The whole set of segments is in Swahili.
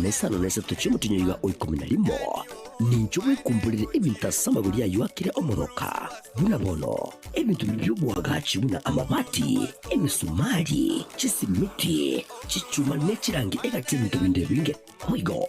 nesano nesatu cy'umutinyo yiga oikumina limo ninjobwe kumbulire ebintu asama buli ayuakire omoroka bunabono ebintu by'obwagaci buna amabati emisumari chisimiti chichuma nechirangi egati ebintu binde binge oigo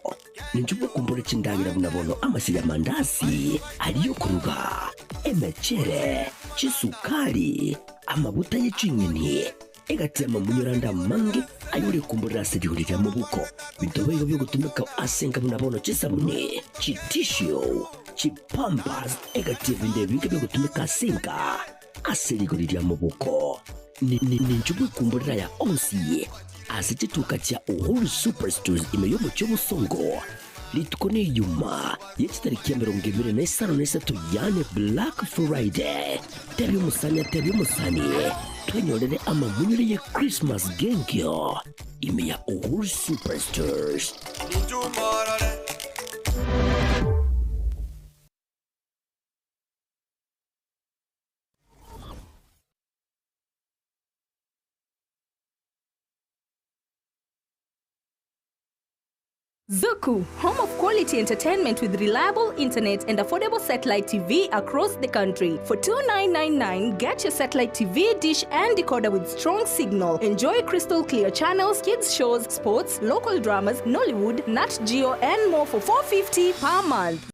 ninjobwe kumbulire chindagira bunabono amasiri amandasi aliyo kuruga emechere chisukari amabuta y'icinyeni egatema munyuranda mange ayuri kumbulira sejihurira mu buko bitobeyo byo gutumika asenga bunabono chisabune chitisho chipampas egativa indebinge byo gutumika asenga aserigurira mu buko ninjubwe kumbulira ya onsiye asitituka cha Uhuru Superstores imeyobo cy'ubusongo litukone yuma yechitariki ya 2023 yane Black Friday tebyo musani twenyolere amamunyire ye Christmas gengyo ime ya Uhuru Superstores. Zuku, home of quality entertainment with reliable internet and affordable satellite TV across the country. For $29.99, get your satellite TV dish and decoder with strong signal. Enjoy crystal clear channels, kids shows, sports, local dramas, Nollywood, Nat Geo, and more for $4.50 per month.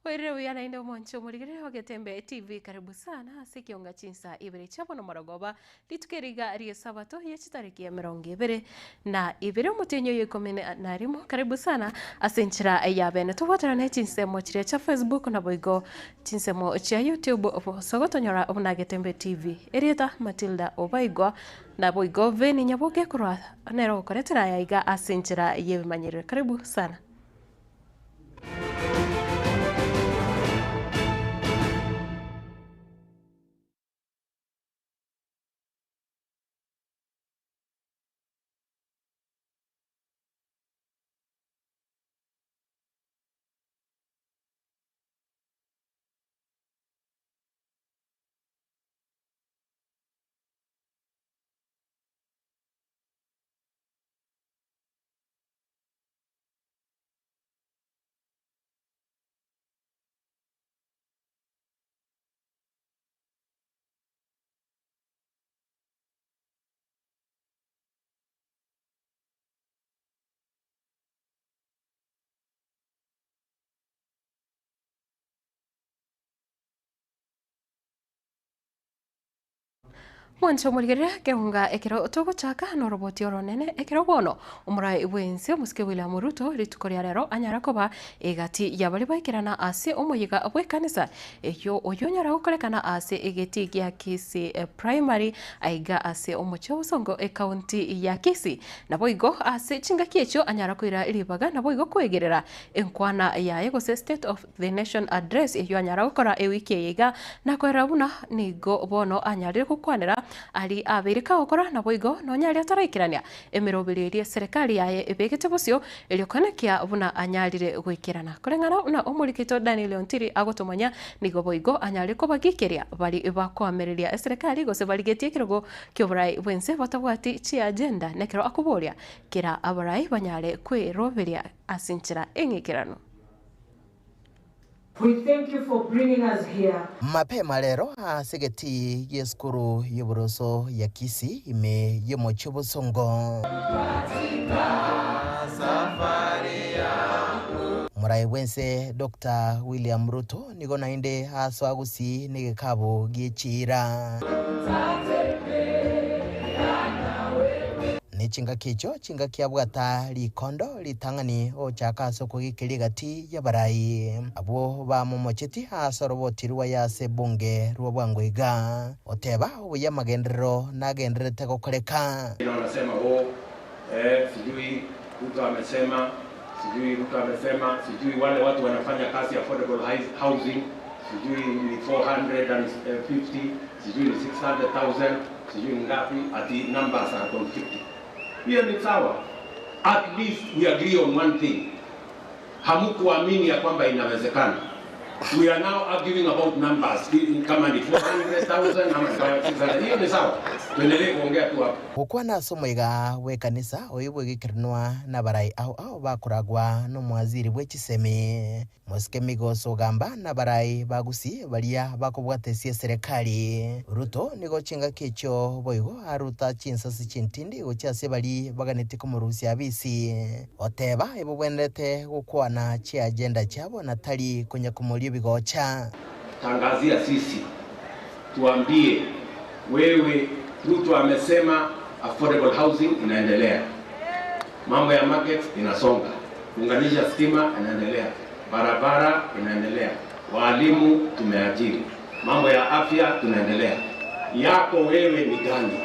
Wewe yanaenda mwancho muligire hogetembe TV karibu sana sikionga chinsa ibere chabo no maragoba litukeriga rie sabato ya chitariki ya 20 na ibere mutenyo yekomene na rimo karibu sana asenchira ya bene tuwatarane chinsemo chire cha Facebook na boigo chinsemo cha YouTube sogotonyora obunagetembe TV erieta Matilda Obaigo na boigo veni nyaboge kurwa nero koretera yaiga asenchira yebimanyire karibu sana. Mwancho muligerera keunga ekero togo chaka no roboti oronene ekero bono umurai bwense musike William Ruto ritukoria rero anyara koba egati yabali baikirana ase omuyiga bwe kanisa eyo oyonyara gukorekana ase egeti gya Kisii primary aiga ase omucho usongo county ya Kisii naboigo ase chingaki echo anyara kuira ilibaga naboigo kwegerera enkwana yaye gose state of the nation address eyo anyara gukora ewiki yiga nakwera buna nigo bono anyarire gukwanira ali abirika okora naboigo nonyari ataraikirania emirobiririe serikali yaye ebegete bosio eliokonekia buna anyarire gwikirana kurengana una omurikito Daniel Ontiri agotomanya nigo boigo anyari ko bagikiria bali bakwamereria serikali gose baligetie kirogo kyoburai bwense batabwati chi agenda nekero akuboria kira abarai banyare kwiroberia asinchira engikirano. We thank you for bringing us here. Mapema lero segeti yeskuru yoboroso ya Kisii ime yemocho bosongo murai wense Dr. William Ruto nigo nainde haso agusi nigekabo gichira Nichinga kicho chinga kiabwata likondo litangani ochaka soko gikiri gati yabarai abo ba momocheti hasorobotirwa yase bunge rwabwangwiga oteba ubuya magendero nagenderete gukoreka wanasema sijui Ruto amesema sijui wale watu wanafanya kazi affordable housing sijui ni 450 sijui ni 600,000 sijui ngapi ati numbers are conflicting. Hiyo ni sawa. At least we agree on one thing. Hamukuamini ya kwamba inawezekana. We are now arguing about numbers. Kama ni 400,000 ama 600,000. Hiyo ni sawa. Tuendelee kuongea tu hapo. Ukwana somoiga we kanisa oyibwe gikirinwa na barai au bakuragwa no mwaziri bwechisemi musikemigo sogamba na barai bagusi balia bakobwatesie serikali Ruto nigo chinga kicho boigo aruta chinsasi chintindi gochase bali baganetiko murusi abisi oteba ibubwendete gukwana chi agenda chabo natali kunya kumulio bigocha tangazia sisi tuambie wewe Ruto amesema affordable housing inaendelea. Mambo ya market inasonga. Kuunganisha stima inaendelea. Barabara inaendelea. Walimu tumeajiri. Mambo ya afya tunaendelea. Yako wewe ni gani?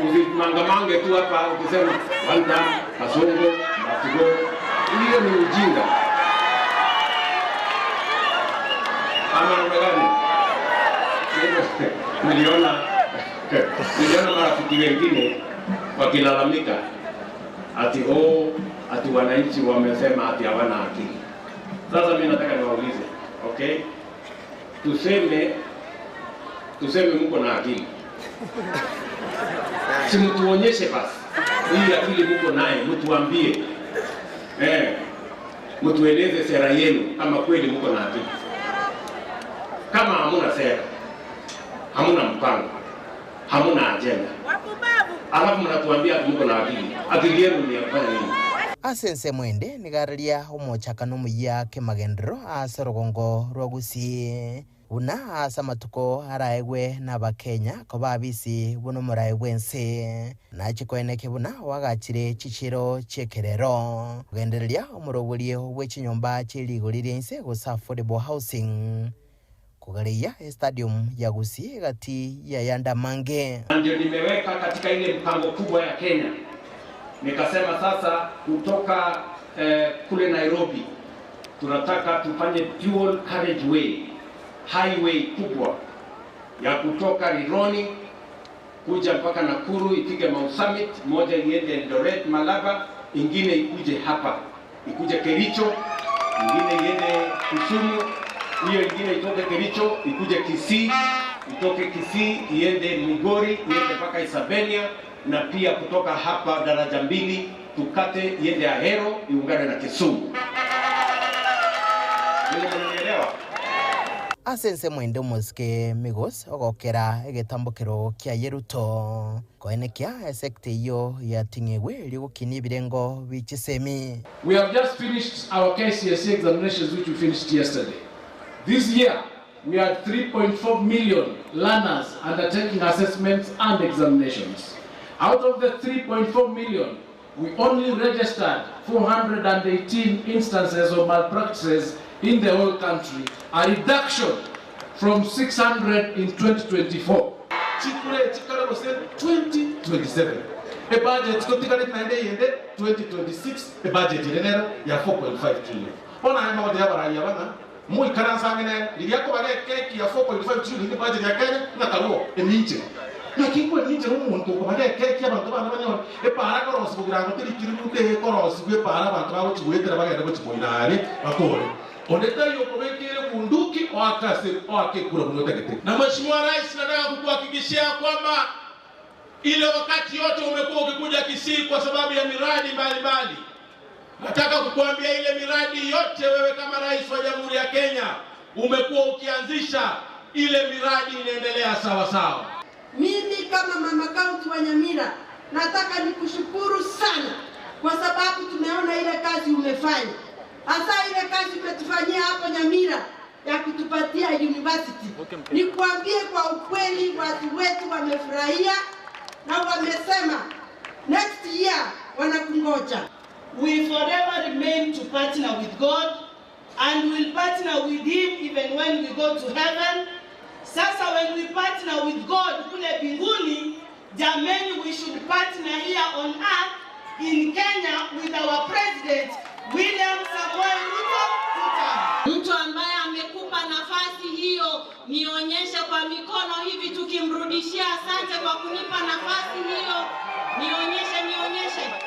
Usimangamange tu hapa ukisema Wanda, Kasongo, Matugo. Hiyo ni ujinga. Ama gani? Niliona marafiki wengine wakilalamika ati wananchi wamesema ati hawana akili. Sasa mimi nataka niwaulize, okay? Tuseme mko na akili. Si mtuonyeshe basi. Hii akili mko naye, mtuambie. Mtueleze sera yenu kama kweli mko na akili. Kama hamuna sera, hamuna mpango, hamuna agenda, alafu mnatuambia mko na akili. Akili yenu ni ya kufanya nini? Asense mwende nigararia umochaka no muya ke magendero asorogongo rwagusi una asa matuko araegwe na bakenya ko babisi buno muraegwe nse na chikoeneke buna wagachire chichiro chekerero gendereria umurobulie wechinyomba chiligorire nse go affordable housing kugalia stadium ya Gusii gati ya Yanda Mange. Ndio nimeweka katika ile mpango kubwa ya Kenya. Nikasema sasa kutoka kule Nairobi tunataka tufanye dual carriageway highway kubwa ya kutoka Rironi kuja mpaka Nakuru ifike Mount Summit, moja iende Eldoret Malaba, ingine ikuje hapa, ikuje Kericho, ingine iende Kisumu, hiyo ingine itoke Kericho ikuje Kisii, itoke Kisii iende Migori, iende mpaka Isabenia, na pia kutoka hapa daraja mbili tukate iende Ahero iungane na Kisumu. Mnaelewa? Asense mwende muske migos ogokera egetambokero kya Yeruto koenekia sekte yo ya tingegwe ligukini birengo bichisemi. We have just finished our KCSE examinations which we finished yesterday. This year we had 3.4 million learners undertaking assessments and examinations. Out of the 3.4 million, we only registered 418 instances of malpractices in the whole country, a reduction from 600 in 2024. 2027. A budget 2026, a budget ya 4.5 trillion. Ona hema wadi haba raia bana, mui karansa ngene, liyako wale keki ya 4.5 trillion ni budget ya Kenya, na kaluo, eninche. Na kiko eninche numuntu kwa wale keki ya bantu bana banyo, para korosi kugirango tiri kirute korosi kwe para bantu bawo chiwetera bagenda ko chiboinane, bakore. Ondeta yoko wekele bunduki wake kura bunyotegete. Na Mheshimiwa Rais, nataka kukuhakikishia kwamba ile wakati yote umekuwa ukikuja Kisii kwa sababu ya miradi mbalimbali. Nataka kukuambia ile miradi yote wewe kama rais wa Jamhuri ya Kenya umekuwa ukianzisha, ile miradi inaendelea sawa sawa. Mimi kama mama kaunti wa Nyamira nataka nikushukuru sana kwa sababu tumeona ile kazi umefanya. Hasa ile kazi umetufanyia hapo Nyamira ya kutupatia university. Nikuambie kwa ukweli watu wetu wamefurahia na wamesema next year wanakungoja. We forever remain to partner with God and will partner with Him even when we go to heaven. Sasa when we partner with God kule binguni, jameni, we should partner here on earth in Kenya with our president William Samoei Ruto. Mtu ambaye amekupa nafasi hiyo, nionyeshe kwa mikono hivi tukimrudishia asante kwa kunipa nafasi hiyo. Nionyeshe.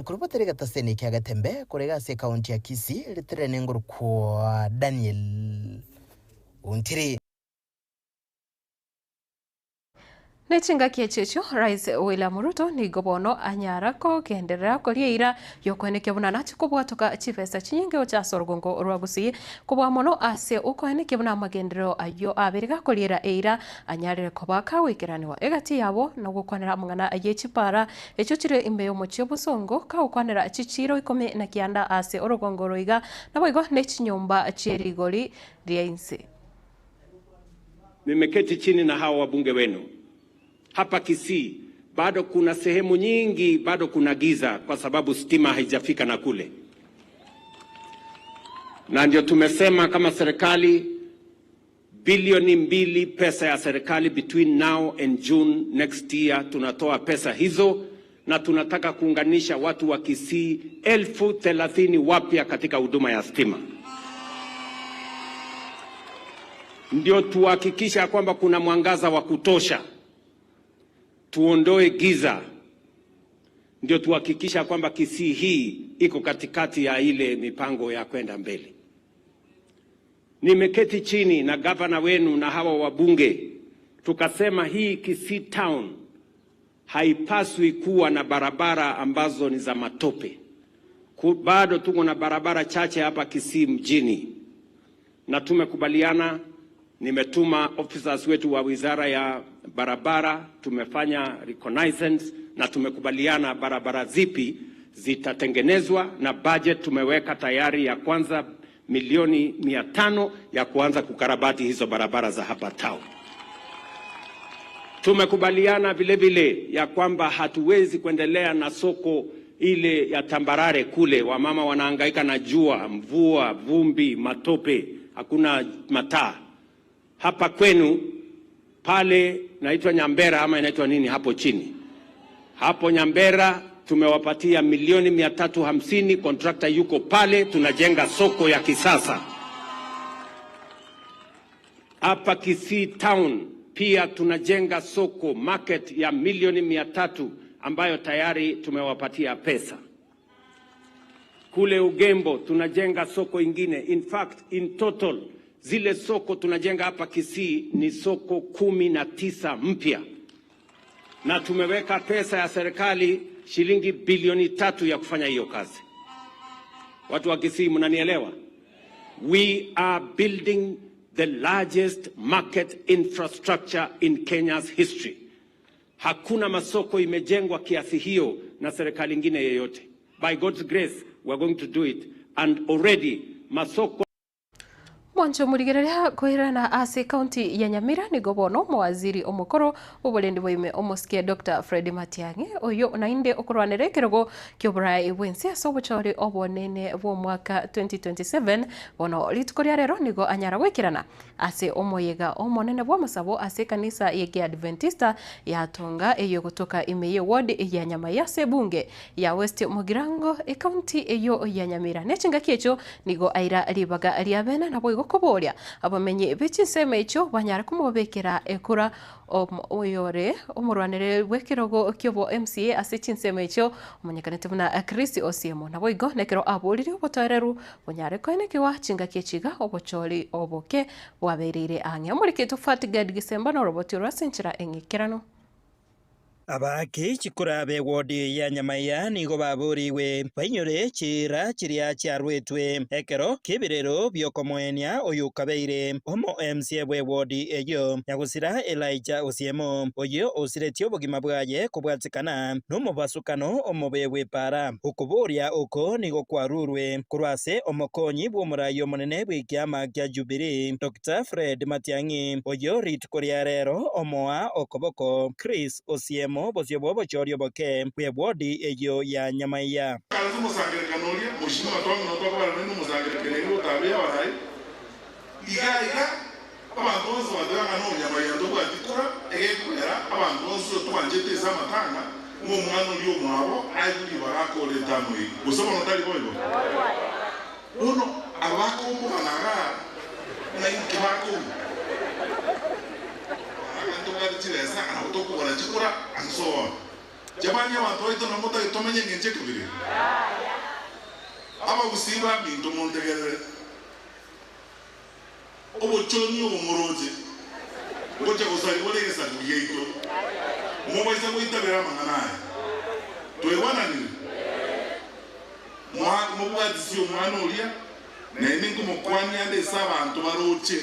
Kurupatiri gataseni kia gatembe kurega se kaunti ya Kisii litere nguru kwa Daniel Untiri. Nechinga kiechecho Rais William Ruto ni gobono anyara ko genderera kolieira yokweneke bunana chikobwatoka chifesa chinyinge cha Sorgongo rwagusi kubwa mono ase ukweneke buna magendero ayo abiriga koliera eira anyarire kobaka wikiraniwa egati yabo no gukwanira mungana ayechipara echo chire imbeyo mochio busongo ka ukwanira chichiro ikome na kianda ase Orogongo roiga naboigo nechinyomba chierigoli riense. Nimeketi chini na hawa wabunge wenu hapa Kisii, bado kuna sehemu nyingi, bado kuna giza kwa sababu stima haijafika na kule. Na ndio tumesema kama serikali bilioni 2 pesa ya serikali between now and June next year tunatoa pesa hizo, na tunataka kuunganisha watu wa Kisii 30,000 wapya katika huduma ya stima. Ndio tuhakikisha kwamba kuna mwangaza wa kutosha. Tuondoe giza, ndio tuhakikisha kwamba Kisii hii iko katikati ya ile mipango ya kwenda mbele. Nimeketi chini na gavana wenu na hawa wabunge, tukasema hii Kisii town haipaswi kuwa na barabara ambazo ni za matope. Bado tuko na barabara chache hapa Kisii mjini, na tumekubaliana. Nimetuma officers wetu wa wizara ya barabara, tumefanya reconnaissance na tumekubaliana barabara zipi zitatengenezwa, na budget tumeweka tayari ya kwanza milioni 500 ya kuanza kukarabati hizo barabara za hapa town. Tumekubaliana vile vile ya kwamba hatuwezi kuendelea na soko ile ya tambarare kule, wamama wanahangaika na jua, mvua, vumbi, matope, hakuna mataa. Hapa kwenu pale naitwa Nyambera ama inaitwa nini hapo chini. Hapo Nyambera tumewapatia milioni 350, contractor yuko pale, tunajenga soko ya kisasa. Hapa Kisii town pia tunajenga soko market ya milioni 300 ambayo tayari tumewapatia pesa. Kule Ugembo tunajenga soko ingine. In fact, in total zile soko tunajenga hapa Kisii ni soko 19 mpya, na tumeweka pesa ya serikali shilingi bilioni 3 ya kufanya hiyo kazi. Watu wa Kisii mnanielewa? We are building the largest market infrastructure in Kenya's history. Hakuna masoko imejengwa kiasi hiyo na serikali nyingine yoyote. By God's grace we are going to do it, and already masoko Mwancho murigereria kwirana ase county ya Nyamira nigo bono mwaziri omukoro oborendi boime omosike Dr. Fred Matiang'i oyo nainde okorwanere kirogo kyoburai bwensi ase obochori obonene bwo mwaka 2027 bono rituko rero nigo anyara gwekirana ase omoyega omonene bwa masabo ase kanisa ya Adventista ya Tonga eyo gotoka imeye ward ya Nyamaya se bunge ya West Mugirango county eyo ya Nyamira nechinga kiecho nigo aira ribaga riabena nabo gokoboria abamenye bichinseme echo banyara kumobekera ekura oyore omurwanire wekirogo kyobo MCA ase chinseme echo omunyekanete buna Chris Osiemo nabo igo nekero aboliri obotoreru bonyare koine kiwa chinga kiechiga obochori oboke bwaberire ange omurike tofatigad gisemba no roboti rwasinchira engikerano abaki chikura be wodi ya Nyamaya nigo baburiwe bainyore chira chiria charwetwe ekero kibirero byokomoenia oyo kabeire omo MCA bwe wodi eyo yagusira Elijah Osiemo oyo osiretio obogima bwaye kubwatikana nomo basukano omobewe para ukuburia uko nigo kwarurwe kurwase omokonyi bw'omurayo monene bw'ikiama kya Jubilee Dr. Fred Matiang'i oyo ritukoria rero omoa okoboko Chris Osiemo bosio bobo chorio boke bwe wodi eyo ya Nyamaya kazi musangire kanolia mushino atonga no tokora nenu musangire kenero tabia warai iga abantu bose badanga no Nyamaya ndoko atikura egekwera abantu bose twanjete samatanga mu mwana uri omwabo ayuri barakole tamwe usoma notali boyo uno abako mwana na ikibako tiresa autokubona chikura and so on jamani abantu baito namota itomenye ngenje kubiri aba gusiba bintu montegere obochoni omoroje oje gusari bolesa kuyeito mubaisa kuitabera mangana twebana ni mubwadisi omwana olia nene nkumukwani ande sabantu baroche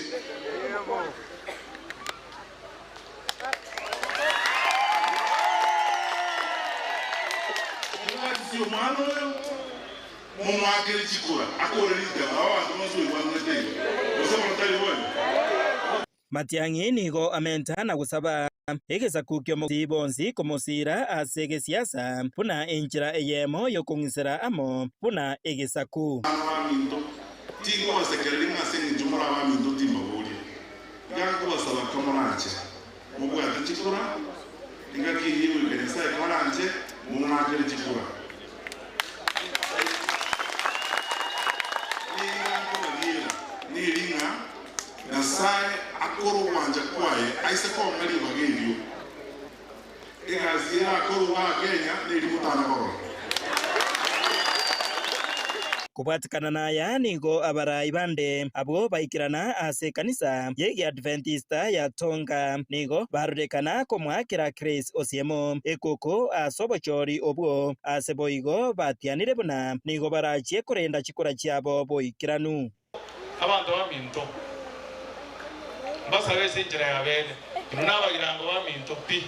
umano mumwakere chikura akorerita abantu nozo ibangete usoma mutali boyo Matiang'i nigo amenta na gusaba egesaku kyomo bonzi komosira asege siasa puna enjira eyemo yokungisera amo puna egesaku aminto tingo basekereri ngasengi jumura aminto timabuli yango basaba kamonache mugo atachikura ingaki yiwe kenesa kamonache mumwakere chikura niringa nasaye akoro wanja kwaye aise ko ngari bagelio egazira akoro wa Kenya nirimutana koro kubwatikana naya nigo abarai bande abo baikirana ase kanisa ye Adventista ya Tonga nigo barurekana komwakira Chris Osiemo ekoko asobochori obwo ase boigo batianire buna nigo barachie kurenda chikura chiabo boikiranu abantu baminto mbasabese injira yabene n'abagirango baminto pi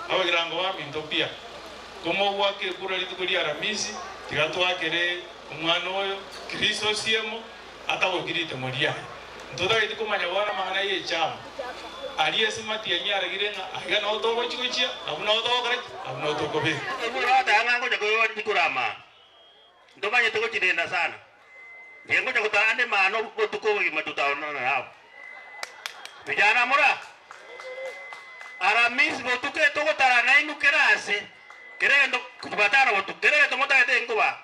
abagirango baminto pia komo wake kura litukuri aramisi tigatwakere umwana oyo Chris Osiemo atawogirite muria ntoda itikumanya bwana magana ye chama aliye Matiang'i aragirenga ahiga no to bochikuchia abuna to kare abuna to kobe ebura ngango de ko tikurama ndomanye to kidenda sana yengo cha kutane mano kutuko wima tutaona nao vijana mura aramis botuke to kutara na inukerase kerendo kubatana botu kerendo mota etenkuba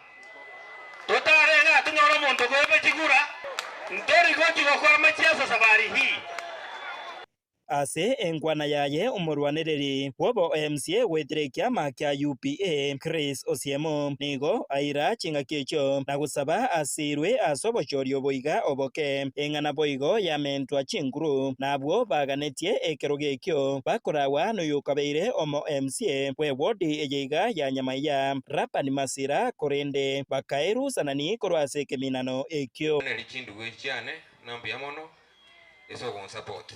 totare ga tunyoro monto ko bechigura ntori ko chigo kwa machiasa safari hii ase engwana yaye omurwaniriri wobo MCA wetire kiama kya UPA Chris Osiemo nigo aira chinga kiecho na gusaba asirwe asobochorio boiga oboke engana boigo ya mentwa chinguru nabwo baganetie ekerogekyo bakorawa no yukabeire omo MCA we wodi ejeiga ya Nyamaya Rapa ni Masira korende bakairu sanani korwase keminano ekyo ne chindu wechiane nambia mono eso con support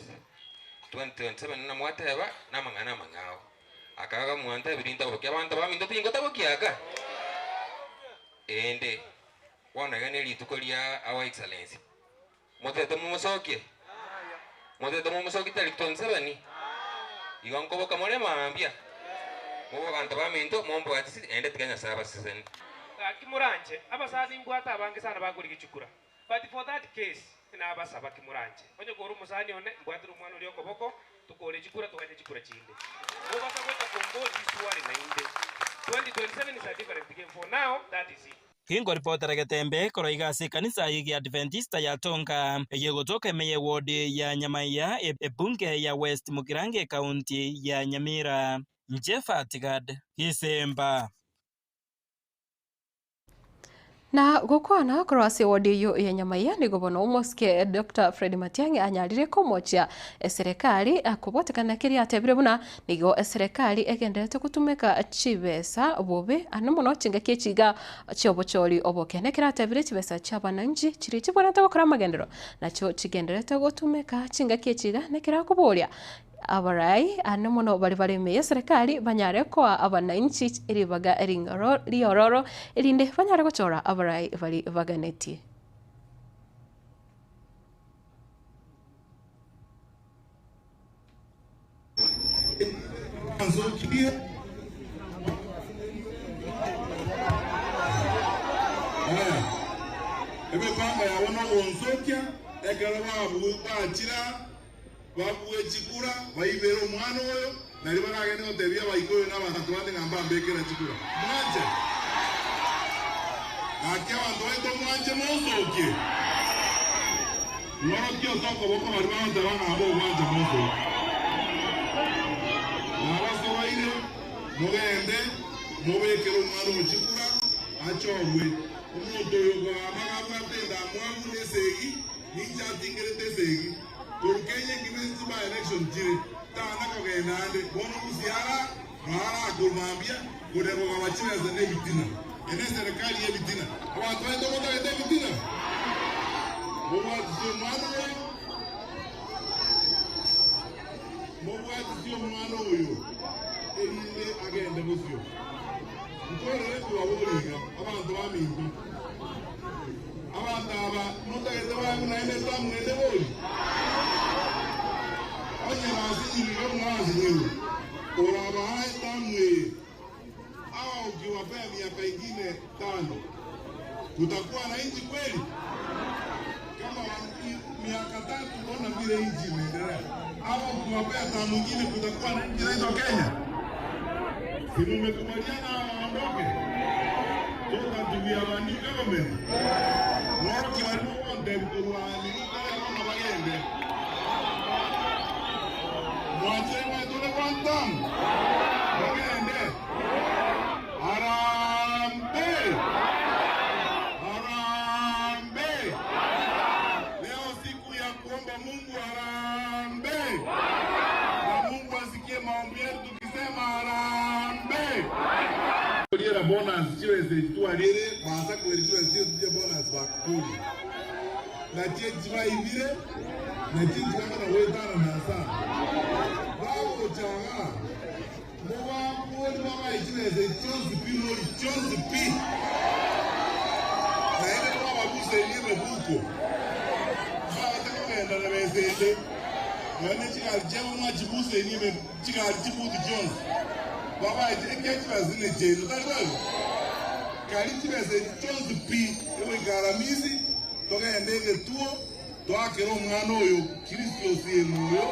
2027 na mwateba na mangana mangao akaga mwanta birinda bokia abantu baminto tingo tabokiaga ende wana gane lituko lya our excellency motete mumusokie tarik 27 igon ko boka mole maambia mubo kanto baminto mombo atisi ende tiganya saba season Kimuranje abasadi mbwata abange sana bakuri gichukura but for that case na abasaba Kimuranje onye goro musani one mbwatira umwana uri okoboko tukole chikura tukanye chikura chinde mubasa kweta kombo isuwali na inde 2027 is a different game for now. That is it. Kingo ripota Getembe koroigasi kanisa yigi Adventista ya Tonga yegotoka meye ward ya Nyamaiya ebunge ya West Mugirange County ya Nyamira. Njefa Tigad Kisemba na gukwana cross wodi yo ya Nyamaiya ni gobono umoske Dr. Fred Matiang'i anyarire komocha serikali akubotekana kiri atebire buna nigo serikali egenderete kutumeka chibesa bobe anomono chinga kechiga chobochori obokene kira atebire chibesa chabananji chiri chibona gukora magendero nacho chigenderete gutumeka chinga kechiga nekira kubolia abarai anomono bari meye serikali banyare kwa abananchi iribaga eringoro liororo irinde banyare guchora abarai bari baganeti ebe pamba ya wana onzokia egalwa buachira babuwe chikura baibero umwana oyo nari baragene otebia bayikoyo n'abantu bandi ngamba mbekera chikura mwanje ake abantu baito mwanje monzokie noro kyo soko boko bari bante bangabo mwanje monzokie nabaso baire mugende mubekera umwana mu chikura achobwe umuntu yogo amagaba tenda mwamu nesegi ninja tingere tesegi Kenya givenzi by election jiri tana ko genande bono kusiara mara kurmambia kudego kabachina za nebitina ene serikali ya bitina abantu baito mota ya bitina mwa sio mwana uyo elile agenda busyo mtore wetu waburiga abantu bamingi abantu aba mota ya bangu na ene tamu ene boli onye na-asị iri mwazi niwe uraba hai tamwe au ukiwapea miaka ingine 5 kutakuwa na nchi kweli? Kama miaka 3 ona vile nchi imeendelea, au ukiwapea 5 nyingine kutakuwa na nchi inaitwa Kenya? Si mmekubaliana waondoke? Toka tuwia bandi government mwaro kiwalimu wonde mkuruani kama bagende Mwachema tule kwantam. Bagende. Arambe. Arambe. Leo siku ya kuomba Mungu arambe. Na Mungu asikie maombi yetu tukisema arambe. Kuliera bonus chiwe zetu alire kwanza kueliwa zetu bonus bakuli. Na cheji vaivire na cheji kama na wetana na saa. Bravo changa. Mowa mwoni mama ichireze chonzi pi mwoni chonzi pi. Na ene kwa wabuse ilime buko. Hawa tako menda na mesele. Mwene chika alijema mwa jibuse ilime chika alijibuti chonzi. Baba ichireze vazine jenu. Talibayo. Kalichireze chonzi pi. Ewe garamizi. Toka endege tuo. Toa kero mwana oyo. Kristo siye mwoyo.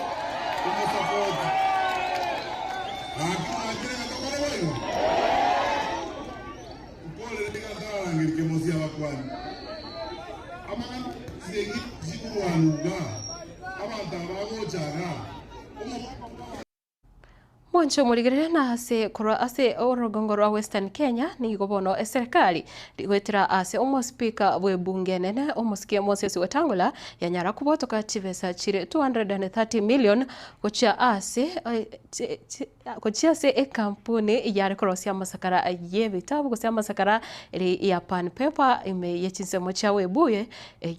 Como support. Aqui na igreja tá trabalhando. O povo ele tem que dar angel que mocia bakwani. Ama segi zikuruanu ga. Ama ndaba jaga. Mwancho murigirire na ase orogongo rwa Western Kenya ni gobono serikali rigwetira ase speaker we bunge nene omusikia Moses Wetangula yanyara kubotoka chibesa chire 230 million gocha ase kuchia kampuni ya rekorosia masakara ye vitabu kusia masakara ili ya Pan Paper ime yechinse mocha webuye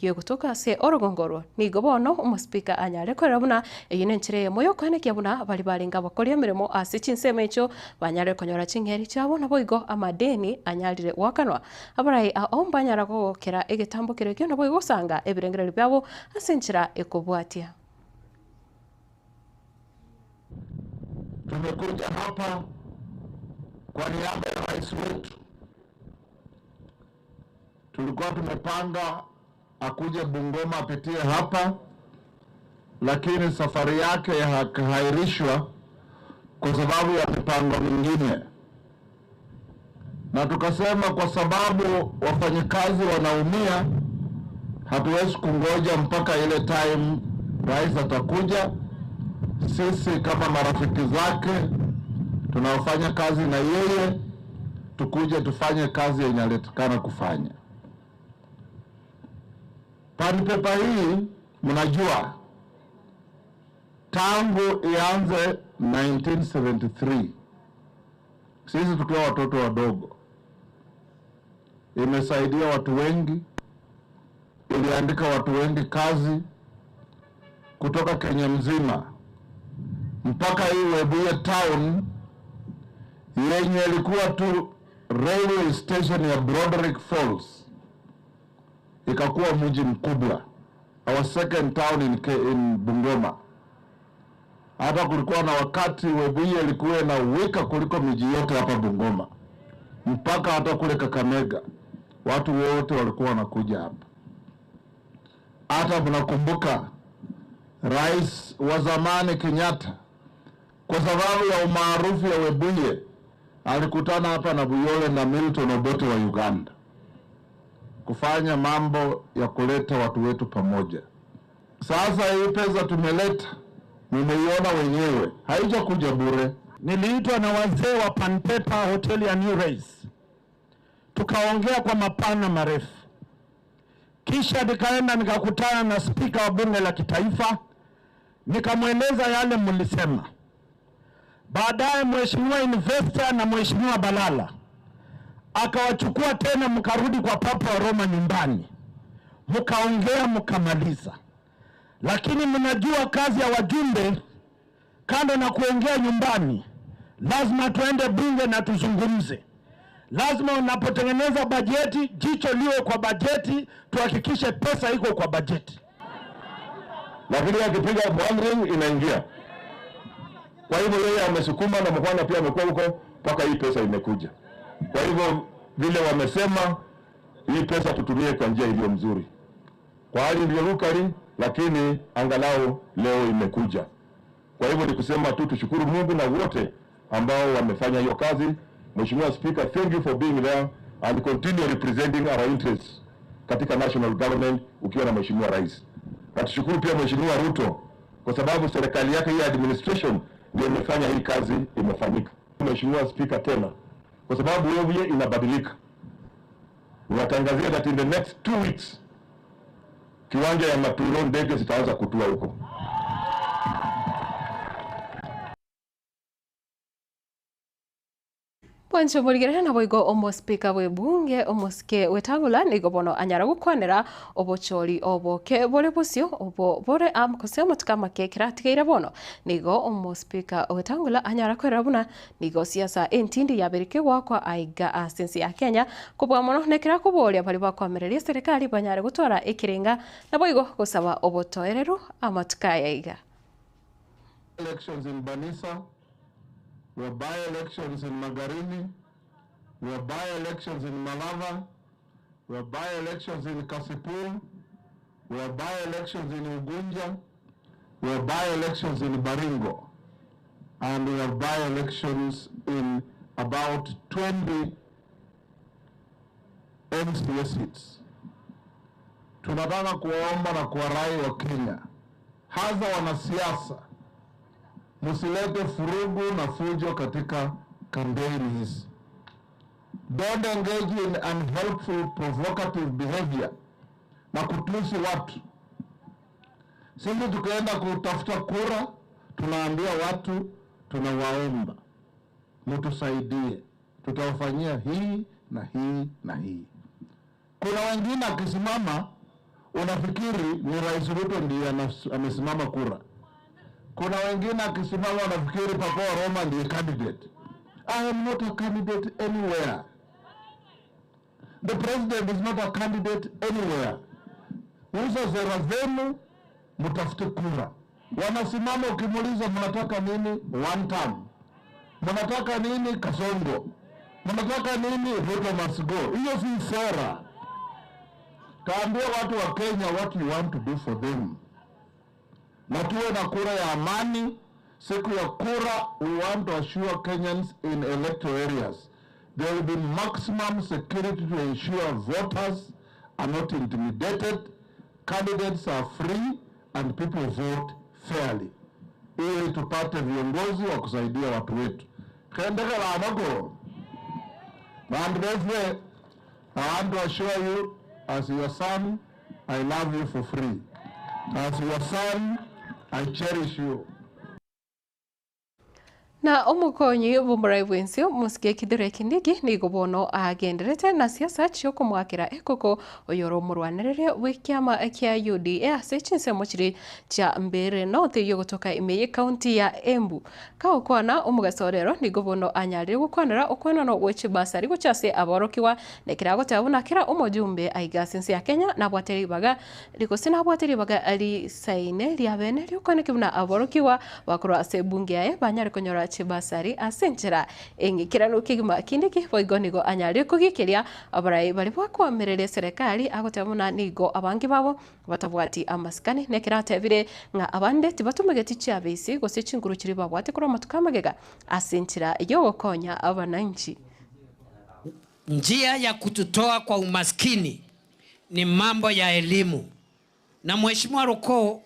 ye kutoka se orogongoro ni gobono umuspika anyare korabuna yine nchire moyo kwane kyabuna bali balinga bakoria mirimo asichinse mecho banyare konyora chingeri chabo nabo igo amadeni anyalire wakanwa abarai aomba nyara gukira igitambukire kyo nabo igusanga ebirengere byabo asinchira ekobwatia. Tumekuja hapa kwa niaba ya rais wetu. Tulikuwa tumepanga akuje Bungoma apitie hapa, lakini safari yake hairishwa kwa sababu ya mipango mingine, na tukasema kwa sababu wafanyakazi wanaumia, hatuwezi kungoja mpaka ile time rais atakuja. Sisi kama marafiki zake tunaofanya kazi na yeye tukuje tufanye kazi yenye alitakana kufanya. Pan Paper hii mnajua tangu ianze 1973 sisi tukiwa watoto wadogo, imesaidia watu wengi, iliandika watu wengi kazi kutoka Kenya mzima mpaka hii Webuye town yenye ilikuwa tu railway station ya Broderick Falls ikakuwa mji mkubwa, our second town in Bungoma. Hata kulikuwa na wakati Webuye ilikuwa na wika kuliko miji yote hapa Bungoma, mpaka hata kule Kakamega watu wote walikuwa wanakuja hapa. Hata mnakumbuka rais wa zamani Kenyatta, kwa sababu ya umaarufu ya Webuye, alikutana hapa na Buyole na Milton Obote wa Uganda kufanya mambo ya kuleta watu wetu pamoja. Sasa hii pesa tumeleta, nimeiona wenyewe, haijakuja bure. Niliitwa na wazee wa Pan Paper hotel ya New Race, tukaongea kwa mapana marefu, kisha nikaenda nikakutana na spika wa bunge la kitaifa, nikamweleza yale mlisema. Baadaye mheshimiwa investor na mheshimiwa Balala akawachukua tena, mkarudi kwa Papa wa Roma nyumbani, mkaongea mkamaliza. Lakini mnajua kazi ya wajumbe, kando na kuongea nyumbani, lazima tuende bunge na tuzungumze. Lazima unapotengeneza bajeti, jicho liwe kwa bajeti, tuhakikishe pesa iko kwa bajeti. Lakini akipiga bundling inaingia. Kwa hivyo yeye amesukuma na mkwana pia amekuwa huko mpaka hii pesa imekuja. Kwa hivyo vile wamesema hii pesa tutumie kwa njia iliyo mzuri. Kwa hali ndio lukali, lakini angalau leo imekuja. Kwa hivyo ni kusema tu tushukuru Mungu na wote ambao wamefanya hiyo kazi. Mheshimiwa Speaker, thank you for being there and continue representing our interests katika national government ukiwa na Mheshimiwa Rais. Na tushukuru pia Mheshimiwa Ruto kwa sababu serikali yake hii administration ndio imefanya hii kazi imefanyika. Mheshimiwa Speaker, tena kwa sababu Webuye inabadilika, unatangazia that in the next 2 weeks kiwanja ya Mapiro ndege zitaanza kutua huko. Wancho muligere na boigo omospika we bunge omoske wetangula nigo bono anyara gukwanera obochori oboke bore busio obo bore amkose mutkama kekira tigeire bono nigo omospika wetangula anyara kwera buna nigo siasa entindi yaberike gwakwa aiga asensi ya Kenya kubwa mono nekira kuboria bali bakwamereria serikali banyare gutwara ikirenga na boigo gusaba obotoereru amatkaya iga. Elections in Banisa, we have by-elections in Magarini, we have by-elections in Malava, we have by-elections in Kasipul, we have by-elections in Ugunja, we have by-elections in Baringo, and we have by-elections in about 20 MCA seats. Tunataka kuomba na kuwarai wa Kenya, hasa wanasiasa, musilete furugu na fujo katika kampeni hizi. Don't engage in unhelpful, provocative behavior na kutusi watu. Sisi tukaenda kutafuta kura, tunaambia watu tunawaomba mtusaidie, tutawafanyia hii na hii na hii. Kuna wengine akisimama unafikiri ni Rais Ruto ndiye amesimama kura. Kuna wengine akisimama unafikiri Papa Roma ndiye candidate. I am not a candidate anywhere. The president is not a candidate anywhere. Uza sera zenu, mtafute kura. Wanasimama ukimuuliza mnataka nini? One term. Mnataka nini? Kasongo. Mnataka nini? Ruto must go. Hiyo si sera. Taambia watu wa Kenya what you want to do for them. Na tuwe na kura ya amani. Siku ya kura, we want to assure Kenyans in electoral areas there will be maximum security to ensure voters are not intimidated, candidates are free, and people vote fairly. Ili tupate viongozi wa kusaidia watu wetu. Kendeka la amako. Bandrefwe, I want to assure you, as your son, I love you for free. As your son, I cherish you. Na omukonyi bumurai bwensio musikie kidure kindigi ni gobono agenderete na siasa cio kumwakira ekoko oyoro murwanirire wikiama kia UDA sechinse mochiri cha mbere north yo gutoka Imeye county ya Embu kaokwana omugasorero ni gobono anyarire gukwanira okwenano wechi basari guchase aborokiwa nekira gotabuna kira omojumbe aigasense ya Kenya na bwateri baga likosina bwateri baga ali saine liabene lyokwanekibuna aborokiwa bakoro asebunge yae banyare konyora basari asenchera engikirano kigima kindiki boigonigo anyari kugikiria abarai bari bakwamerere serikali agotabona nigo abangi babo batabwati amaskani nekiratebire nga abande tibatumegeti cyabisi gose chinguru kiri babwate kuri matukamagega asenchera yo konya abananchi. Njia ya kututoa kwa umaskini ni mambo ya elimu, na Mheshimiwa Ruko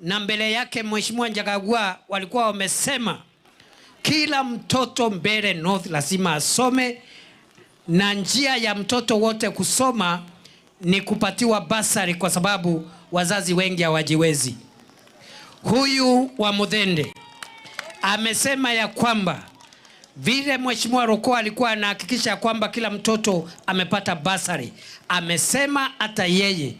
na mbele yake Mheshimiwa Njagagua walikuwa wamesema kila mtoto Mbeere North lazima asome, na njia ya mtoto wote kusoma ni kupatiwa basari kwa sababu wazazi wengi hawajiwezi. Huyu wa Muthende amesema ya kwamba vile Mheshimiwa Ruko alikuwa anahakikisha kwamba kila mtoto amepata basari, amesema hata yeye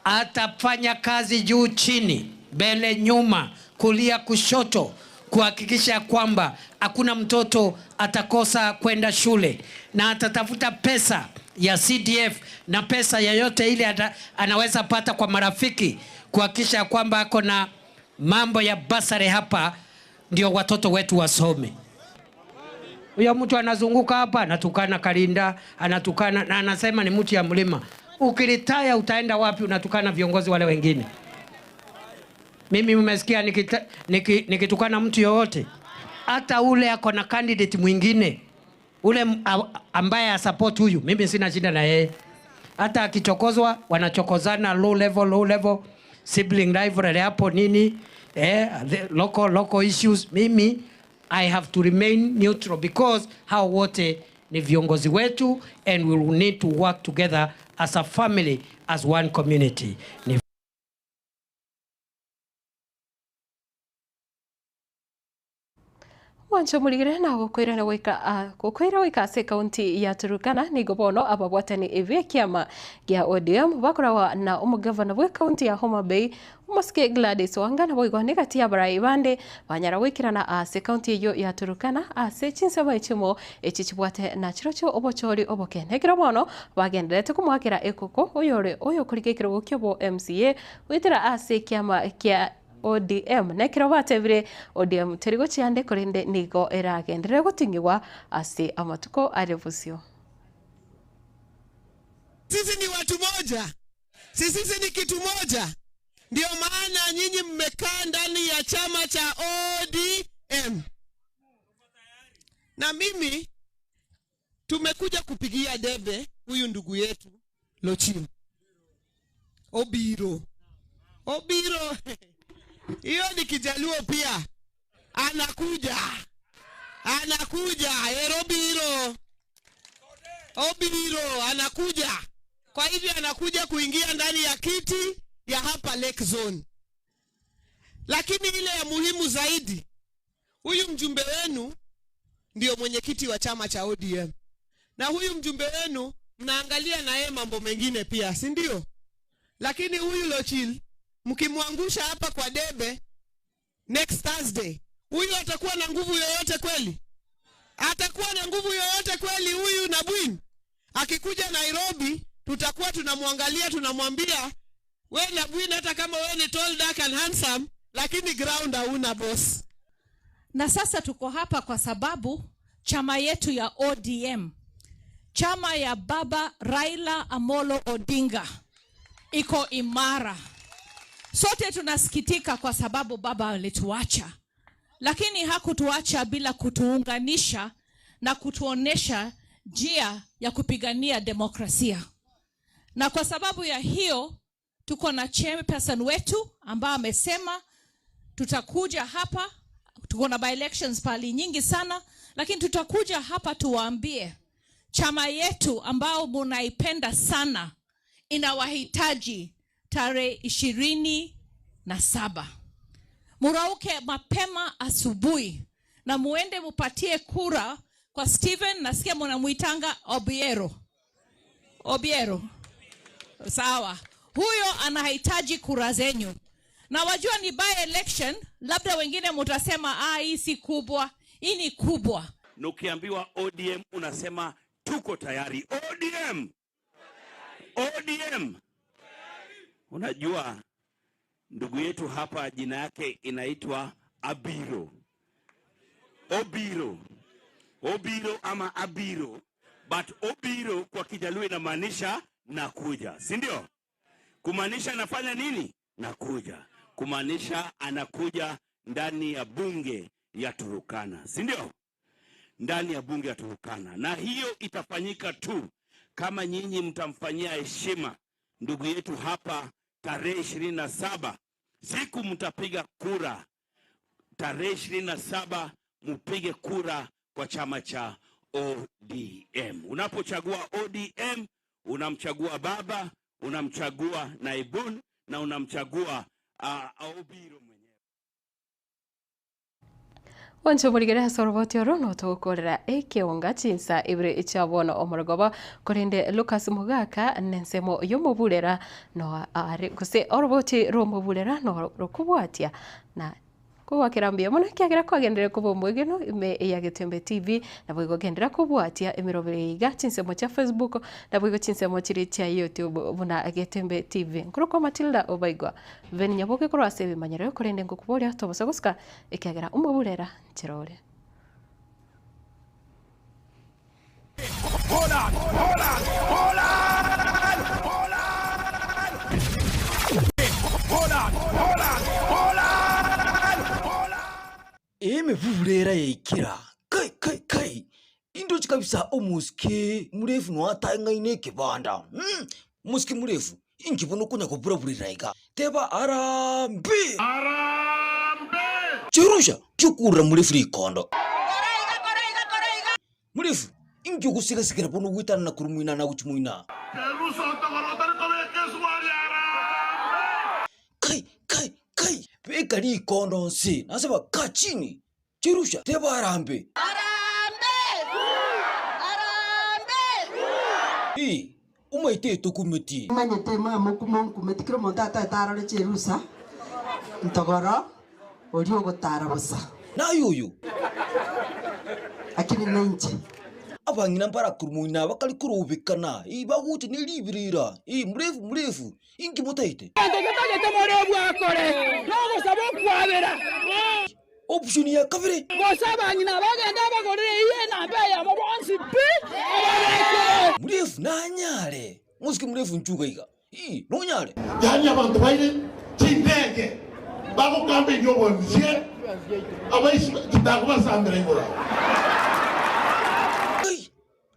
atafanya kazi juu chini, mbele nyuma, kulia kushoto, kuhakikisha kwamba hakuna mtoto atakosa kwenda shule, na atatafuta pesa ya CDF na pesa yoyote ile anaweza pata kwa marafiki kuhakikisha kwamba ako na mambo ya basari hapa ndio watoto wetu wasome. Huyo mtu anazunguka hapa anatukana Kalinda, anatukana na anasema ni mtu ya mlima. Ukiritaya utaenda wapi unatukana viongozi wale wengine? Mimi mmesikia nikitukana mtu yoyote? Hata ule ako na candidate mwingine, ule ambaye asupport huyu, mimi sina shida na yeye. Hata akichokozwa wanachokozana low level sibling rivalry hapo nini, local issues. Mimi I have to remain neutral because hao wote ni viongozi wetu and we will need to work together as a family, as one community. Wancho muligire na gukwira wika se county ya Turkana ni gobono ababwatani eve kiama gia ODM bakorawa na umugavana wa county ya Homa Bay Muske Gladys Wanga boigo negati ya barai bande banyara wikirana ase county yo ya Turkana ase chinsaba ichimo echichibwate na chirocho obochori oboke negira mono bagenderete kumwakira ekoko oyo kurigekiro gukyobo MCA witira ase kiama kia ODM nekiro batebire ODM terigo chiande korinde nigo eragendere gutingiwa ase amatuko arevusio. Sisi ni watu moja, sisi ni kitu moja, ndio maana nyinyi mmekaa ndani ya chama cha ODM. Na mimi tumekuja kupigia debe huyu ndugu yetu Lochim Obiro. Hiyo ni Kijaluo pia. Anakuja. Obiro anakuja. Kwa hivyo anakuja kuingia ndani ya kiti ya hapa Lake Zone. Lakini ile ya muhimu zaidi, huyu mjumbe wenu ndio mwenyekiti wa chama cha ODM. Na huyu mjumbe wenu mnaangalia na yeye mambo mengine pia, si ndio? Lakini huyu Lochil mkimwangusha hapa kwa debe next Thursday, huyu atakuwa na nguvu yoyote kweli? Atakuwa na nguvu yoyote kweli huyu Nabwin? Akikuja Nairobi tutakuwa tunamwangalia, tunamwambia wewe Nabwin, hata kama wewe ni tall, dark and handsome, lakini ground hauna boss. Na sasa tuko hapa kwa sababu chama yetu ya ODM, chama ya Baba Raila Amolo Odinga, iko imara. Sote tunasikitika kwa sababu baba alituacha, lakini hakutuacha bila kutuunganisha na kutuonesha njia ya kupigania demokrasia. Na kwa sababu ya hiyo tuko na chairperson wetu ambao amesema tutakuja hapa. Tuko na by-elections pali nyingi sana, lakini tutakuja hapa tuwaambie chama yetu ambao munaipenda sana inawahitaji tarehe 27. Murauke mapema asubuhi na muende mupatie kura kwa Steven, nasikia munamuitanga Obiero. Sawa. Huyo anahitaji kura zenyu. Na wajua ni by election, labda wengine mutasema hii si kubwa, hii ni kubwa. Na ukiambiwa ODM unasema tuko tayari. ODM. Unajua ndugu yetu hapa jina yake inaitwa Abiro ama Abiro, but Obiro kwa Kijaluo inamaanisha nakuja, si ndio? Kumaanisha anafanya nini? Nakuja. Kumaanisha anakuja ndani ya bunge ya Turukana, si ndio? Ndani ya bunge ya Turukana. Na hiyo itafanyika tu kama nyinyi mtamfanyia heshima ndugu yetu hapa tarehe 27. Siku mtapiga kura tarehe 27, mpige kura kwa chama cha ODM. Unapochagua ODM, unamchagua baba, unamchagua Naibun na unamchagua Obiro mwenyewe. Wancho muligere soroboti orono to korera ekionga chinsa ibre ichabona omorogoba korinde Lucas Mugaka nensemo yomobulera no are kuse oroboti romobulera no rokubwatia na kuwa kirambia mona kiagira kwagendere kubo mwegeno ime ya Getembe TV na bwigo gendera kubwatia emiroberiga chinsemo cha Facebook na bwigo chinsemo chiri cha YouTube buna Getembe TV nkuruko Matilda Obaigwa veni nyaboke koro asebe manyero korende ngokubolia tobosa guska ikiagira umobulera chirore. Emevuvulera yeikira kai indochi kabisa omuske murefu nwataingaine ekibanda muske murefu inkibono kunya kupurapurira ika teba arambe chirusha chukurra murefu ikondo murefu inki kusigasikira bono witana na kurumuina na kuchumuina kai pekari ikondo nsi nasaba kachini chirusha teba arambe umaite tokumeti manyete mama kumeti kiro mondata tara le cherusa ntogoro olio gotara bosa na yoyo akini nanche abangina mbara kurumuina bakali kurubikana baguti nilibirira murefu inki motaite option ya kabire gosabanyina bagenda bagorire iye na beya mo bonsi pi murefu nanyare musiki murefu nchuga iga nonyare yani abantu baire tindege bako kambe nyobo mzie abaisi tidakubasambira ingora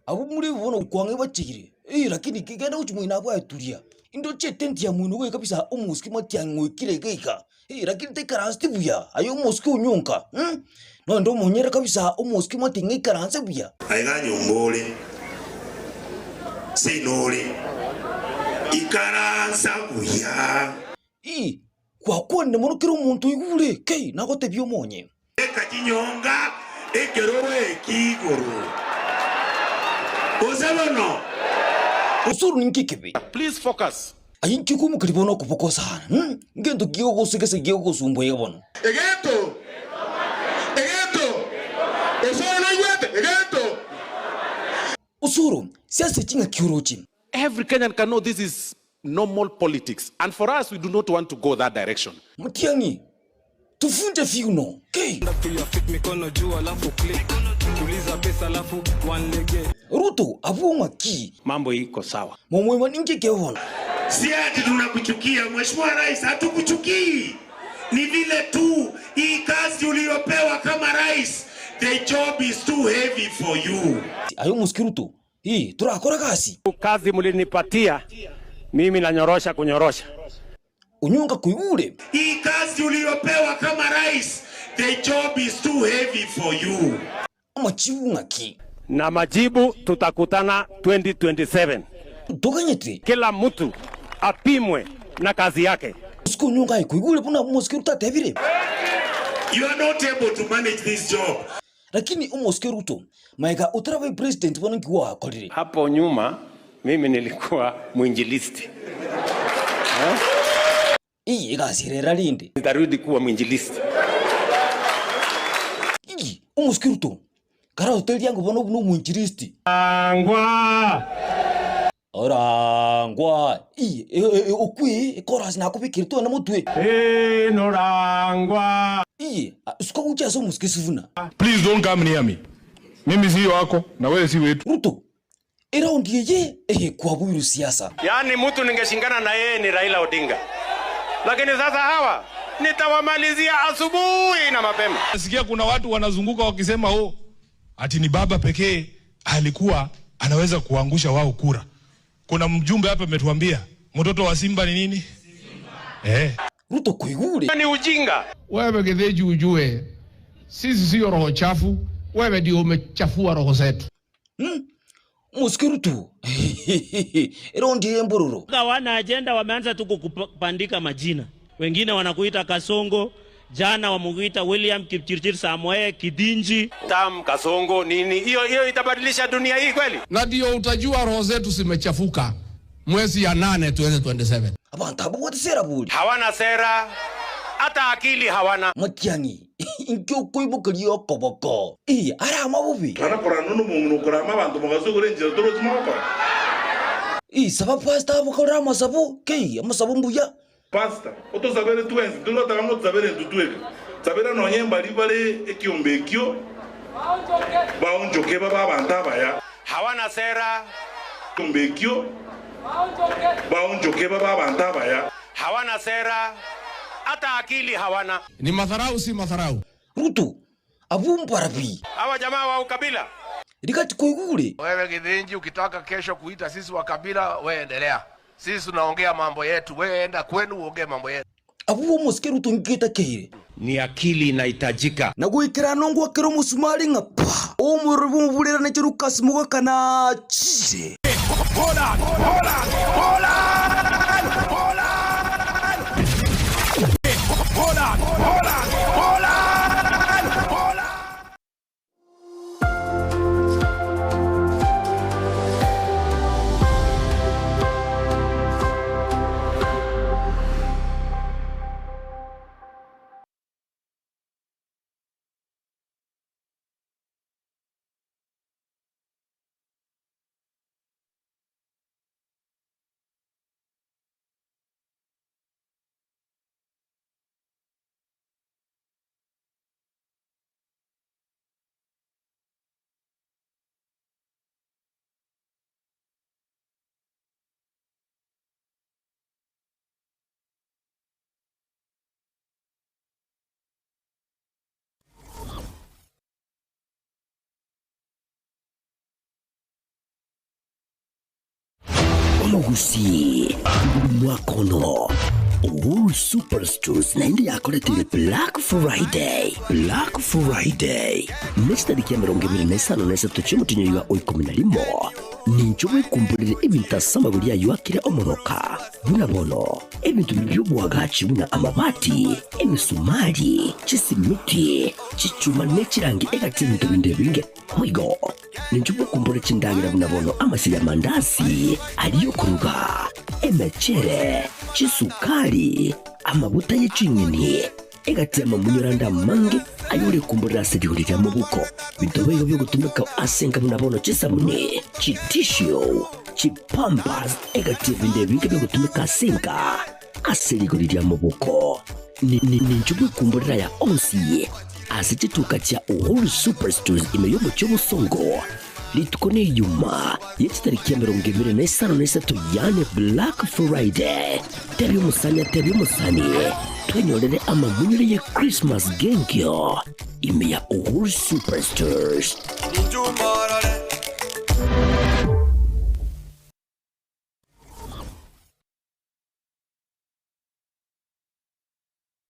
abo murefu bono kwange bachigire lakini kigenda uchumwe nabo aturia indo chetenti ya mwino we kabisa omusiki matiango kirega lakini tekaranste buya ayo musiki unyonka no ndo monyera kabisa omusiki matinga karanse buya aiga nyombole sinole ikaransa buya kwa kwende mono kiro muntu igure nagote byo monye kachinyonga ekerowe kigoro usabono usuru ninkikibi. Please focus. Ayin chikumu kalibono kupoko sana. Ngendo kiyo kusikese kiyo kusumbo yebono. Egeto. Usuru nangwete. Egeto. Usuru siasa chinga kiurochi. Every Kenyan can know this is normal politics, and for us we do not want to go that direction. Mutiangi tufunje fiuno. Okay. Ruto avunga ki. Mambo iko sawa. Momwe ninki kevona. Si ati tunakuchukia Mheshimiwa Rais, hatukuchukii. Ni vile tu hii kazi uliyopewa kama rais, the job is too heavy for you. Ayo muskiruto. Hii turakora kazi. Kazi mlinipatia mimi nanyorosha kunyorosha. Unyonga kuiule. Hii kazi uliyopewa kama rais, the job is too heavy for you. Machiunga ki. Na majibu tutakutana 2027. Tokanyete. Kila mtu apimwe na kazi yake. Usiku nyonga kuiule puna muskiruto tevire. You are not able to manage this job. Lakini umuskiruto maika utarawe president wananki wa kolire. Hapo nyuma mimi nilikuwa mwinjilisti. Iyi gasirera linde. Nitarudi kuwa mwinjilisti. Iyi umuskiruto kara hotel yangu bono buno mwinjilisti. Orangwa. Iyi okwi chorus na kubikirito na mutwe. Norangwa. Iyi usko ujaso muskisivuna. Please don't come near me. Mimi si wako na wewe si wetu. Ruto. Raundi yeye kwa buyu siasa. Yaani mtu ningeshingana na yeye ni Raila Odinga. Lakini sasa hawa nitawamalizia asubuhi na mapema. Nasikia kuna watu wanazunguka wakisema ati ni baba pekee alikuwa anaweza kuangusha wao kura. Kuna mjumbe hapa ametuambia mtoto wa Simba ni nini? Ruto kuigure. Ni ujinga. Wewe Githinji ujue sisi sio roho chafu, wewe ndio umechafua roho zetu. Muskiruto. Raundi mbururu. Wana agenda wameanza tu kupandika majina. Wengine wanakuita Kasongo, jana wamuita William Kipchirchir Samoei Kidinji. Tam Kasongo nini? Hiyo itabadilisha dunia hii kweli? Na ndio utajua roho zetu zimechafuka mwezi ya 8 2027. Abantu wote sera buri. Hawana sera. Hata akili hawana. Mutiangi inkyo kuibukiriyo koboko. Ara mabubi. Ana koranono mungu korama abantu mugasugure njira toro zimoko. Saba pasta abukora masabu kei amasabu mbuya. Pasta otozabere twenzi ndilo takango tozabere ndutweka. Zabera nonyemba libale ekiumbekyo. Baonjoke baba abantu abaya. Hawana sera. Kumbekyo. Baonjoke baba abantu abaya. Hawana sera. Hata akili hawana. Ni madharau si madharau. Ruto abumparapi. Hawa jamaa wa ukabila. Likati kuigure. Wewe Githinji ukitaka kesho kuita sisi wa kabila wewe endelea. Sisi tunaongea mambo yetu, wewe enda kwenu uongee mambo yetu. Abuwo muskeruto ngita keire. Ni akili inahitajika. Na guikira nongwa kero musumari ngapa. Omurbu bulera na chirukas muga kana chise. Hola. Omugusi Mwakono Uhuru Superstores na indi yakoretire Black Friday. Black Friday next tariki ya 25 cy'umutinyo yiga 11 ninjowe kumburire ibintu asamaguri yayo akire omoroka bunabono ebintu by'ubwagaci buna amabati emisumari chisimiti chichuma nechirangi egatinto bindebinge hoigo ninjowe kumbure chindangira bunabono amasiya mandasi aliyo kuruga emechere chisukari amabuta y'icinyeni egatema munyuranda mange ayuri kumburira sedirira mu buko bitobeyo byo gutumika asenga bunabono chisabune chitishio chipambas egative ndebinge byo gutumika asenga aserigurira mu buko ni njubwe kumburira ya onsi asituka cha Uhuru Superstores imeyobo cy'ubusongo litukone yuma yetariki ya 25 yane Black Friday tebi musani twenyorere amamunyure ye Christmas gengyo imeya Uhuru Superstores.